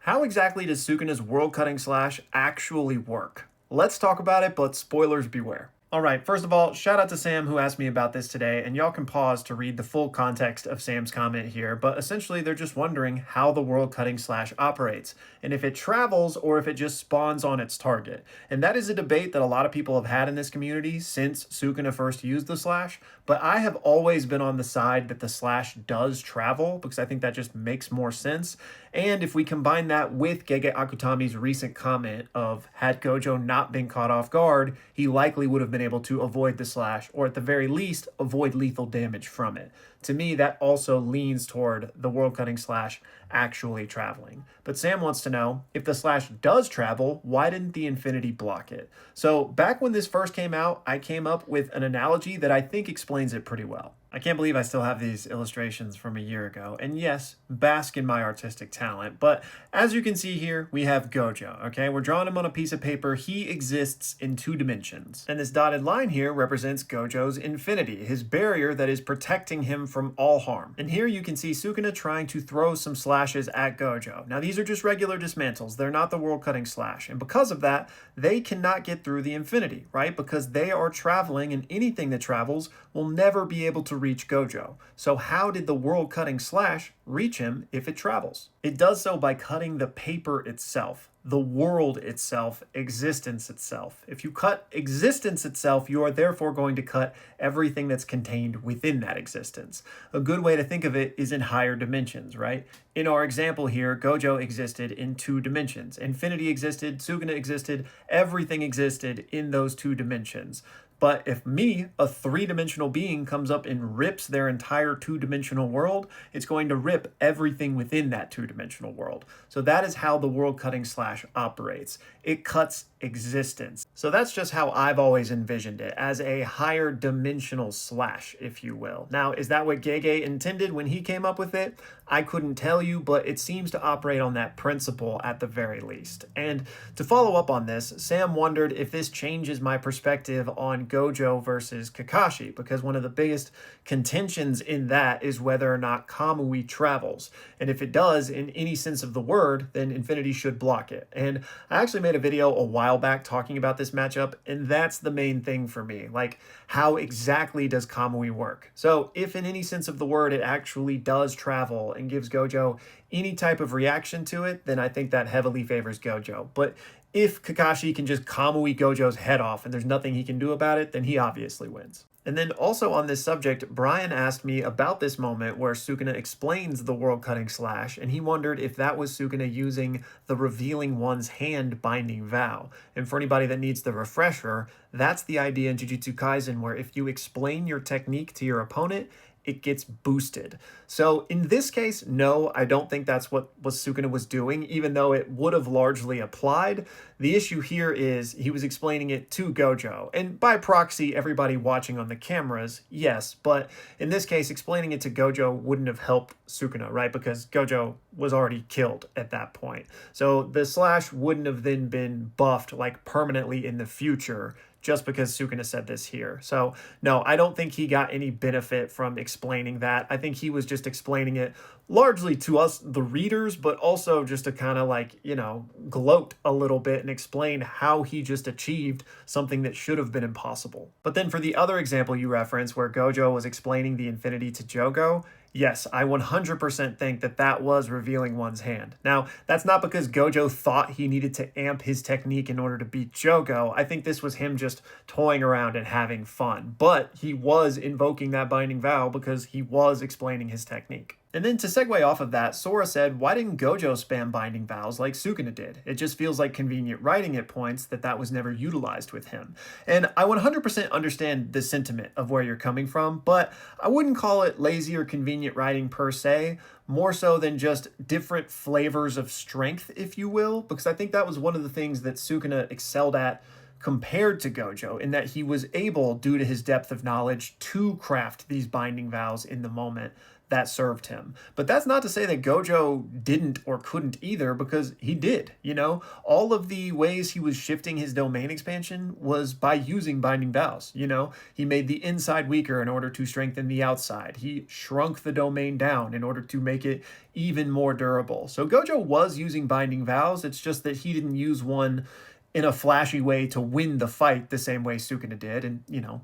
How exactly does Sukuna's World Cutting Slash actually work? Let's talk about it, but spoilers beware. Alright, first of all, shout out to Sam who asked me about this today, and y'all can pause to read the full context of Sam's comment here, but essentially they're just wondering how the World Cutting Slash operates, and if it travels or if it just spawns on its target. And that is a debate that a lot of people have had in this community since Sukuna first used the slash, but I have always been on the side that the slash does travel, because I think that just makes more sense. And if we combine that with Gege Akutami's recent comment of, had Gojo not been caught off guard, he likely would have been able to avoid the slash, or at the very least, avoid lethal damage from it. To me, that also leans toward the World Cutting Slash actually traveling. But Sam wants to know, if the slash does travel, why didn't the Infinity block it? So back when this first came out, I came up with an analogy that I think explains it pretty well. I can't believe I still have these illustrations from a year ago, and yes, bask in my artistic talent, but as you can see here, we have Gojo, okay? We're drawing him on a piece of paper. He exists in 2 dimensions, and this dotted line here represents Gojo's infinity, his barrier that is protecting him from all harm. And here you can see Sukuna trying to throw some slashes at Gojo. Now these are just regular dismantles, they're not the World Cutting Slash, and because of that, they cannot get through the infinity, right? Because they are traveling, and anything that travels will never be able to reach Gojo. So how did the World Cutting Slash reach him if it travels? It does so by cutting the paper itself, the world itself, existence itself. If you cut existence itself, you are therefore going to cut everything that's contained within that existence. A good way to think of it is in higher dimensions, right? In our example here, Gojo existed in 2 dimensions. Infinity existed, Sukuna existed, everything existed in those 2 dimensions. But if me, a 3-dimensional being, comes up and rips their entire 2-dimensional world, it's going to rip everything within that 2-dimensional world. So that is how the World Cutting Slash operates. It cuts existence. So that's just how I've always envisioned it, as a higher dimensional slash, if you will. Now, is that what Gege intended when he came up with it? I couldn't tell you, but it seems to operate on that principle at the very least. And to follow up on this, Sam wondered if this changes my perspective on Gojo versus Kakashi, because one of the biggest contentions in that is whether or not Kamui travels. And if it does, in any sense of the word, then Infinity should block it. And I actually made a video a while back talking about this matchup, and that's the main thing for me. Like, how exactly does Kamui work? So if in any sense of the word it actually does travel and gives Gojo any type of reaction to it, then I think that heavily favors Gojo. But if Kakashi can just Kamui Gojo's head off and there's nothing he can do about it, then he obviously wins. And then also on this subject, Brian asked me about this moment where Sukuna explains the World Cutting Slash, and he wondered if that was Sukuna using the Revealing One's Hand binding vow. And for anybody that needs the refresher, that's the idea in Jujutsu Kaisen where if you explain your technique to your opponent, it gets boosted. So in this case, no, I don't think that's what Sukuna was doing, even though it would have largely applied. The issue here is he was explaining it to Gojo, and by proxy, everybody watching on the cameras, yes, but in this case, explaining it to Gojo wouldn't have helped Sukuna, right? Because Gojo was already killed at that point. So the slash wouldn't have then been buffed like permanently in the future just because Sukuna said this here. So no, I don't think he got any benefit from explaining that. I think he was just explaining it largely to us, the readers, but also just to kind of like, you know, gloat a little bit and explain how he just achieved something that should have been impossible. But then for the other example you referenced where Gojo was explaining the infinity to Jogo, yes, I 100% think that that was Revealing One's Hand. Now, that's not because Gojo thought he needed to amp his technique in order to beat Jogo. I think this was him just toying around and having fun. But he was invoking that binding vow because he was explaining his technique. And then to segue off of that, Sora said, why didn't Gojo spam binding vows like Sukuna did? It just feels like convenient writing at points that was never utilized with him. And I 100% understand the sentiment of where you're coming from, but I wouldn't call it lazy or convenient writing per se, more so than just different flavors of strength, if you will, because I think that was one of the things that Sukuna excelled at compared to Gojo, in that he was able, due to his depth of knowledge, to craft these binding vows in the moment that served him. But that's not to say that Gojo didn't or couldn't either, because he did, you know? All of the ways he was shifting his domain expansion was by using binding vows, you know? He made the inside weaker in order to strengthen the outside. He shrunk the domain down in order to make it even more durable. So Gojo was using binding vows, it's just that he didn't use one in a flashy way to win the fight the same way Sukuna did. And, you know,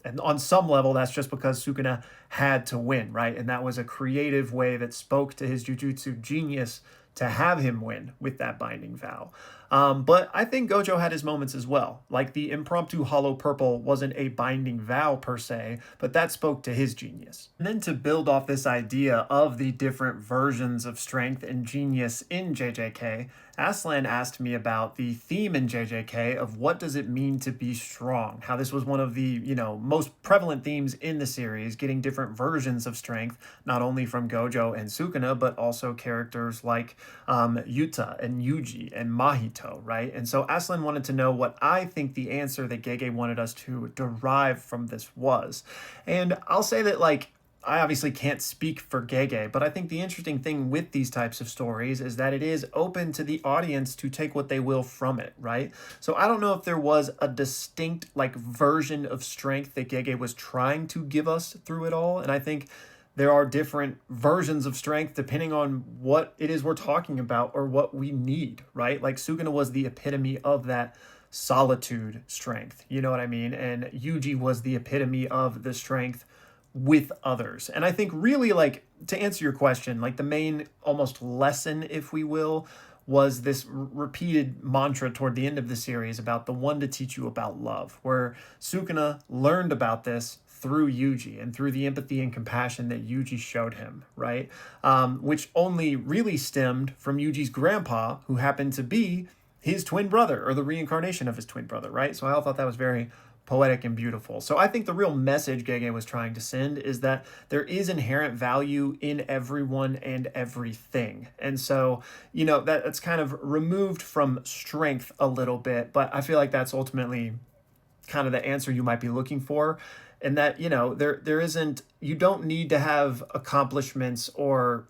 and on some level, that's just because Sukuna had to win, right? And that was a creative way that spoke to his jujutsu genius to have him win with that binding vow. But I think Gojo had his moments as well. Like the impromptu hollow purple wasn't a binding vow per se, but that spoke to his genius. And then to build off this idea of the different versions of strength and genius in JJK, Aslan asked me about the theme in JJK of what does it mean to be strong? How this was one of the, you know, most prevalent themes in the series, getting different versions of strength, not only from Gojo and Sukuna, but also characters like Yuta and Yuji and Mahito, right? And so Aslan wanted to know what I think the answer that Gege wanted us to derive from this was. And I'll say that, like, I obviously can't speak for Gege, but I think the interesting thing with these types of stories is that it is open to the audience to take what they will from it, right? So I don't know if there was a distinct, like, version of strength that Gege was trying to give us through it all. And I think there are different versions of strength depending on what it is we're talking about or what we need, right? Like Sukuna was the epitome of that solitude strength, you know what I mean? And Yuji was the epitome of the strength with others. And I think really, like, to answer your question, like the main almost lesson, if we will, was this repeated mantra toward the end of the series about the one to teach you about love, where Sukuna learned about this through Yuji and through the empathy and compassion that Yuji showed him, right? Which only really stemmed from Yuji's grandpa, who happened to be his twin brother, or the reincarnation of his twin brother, right? So I thought that was very poetic and beautiful. So I think the real message Gege was trying to send is that there is inherent value in everyone and everything. And so, you know, that's kind of removed from strength a little bit, but I feel like that's ultimately kind of the answer you might be looking for. And that, you know, there isn't, you don't need to have accomplishments or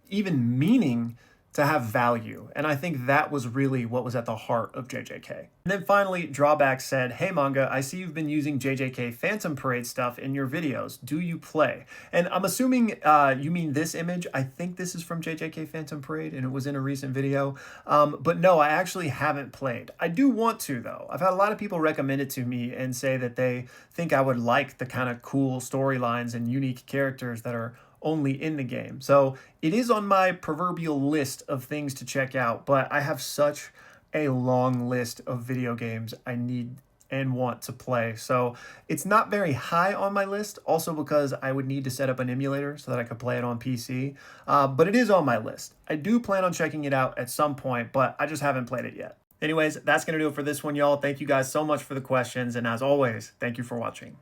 even meaning to have value. And I think that was really what was at the heart of JJK. And then finally, Drawback said, "Hey manga, I see you've been using JJK Phantom Parade stuff in your videos. Do you play?" And I'm assuming you mean this image. I think this is from JJK Phantom Parade and it was in a recent video. But no, I actually haven't played. I do want to though. I've had a lot of people recommend it to me and say that they think I would like the kind of cool storylines and unique characters that are only in the game. So it is on my proverbial list of things to check out, but I have such a long list of video games I need and want to play. So it's not very high on my list, also because I would need to set up an emulator so that I could play it on PC. But it is on my list. I do plan on checking it out at some point, but I just haven't played it yet. Anyways, that's going to do it for this one, y'all. Thank you guys so much for the questions. And as always, thank you for watching.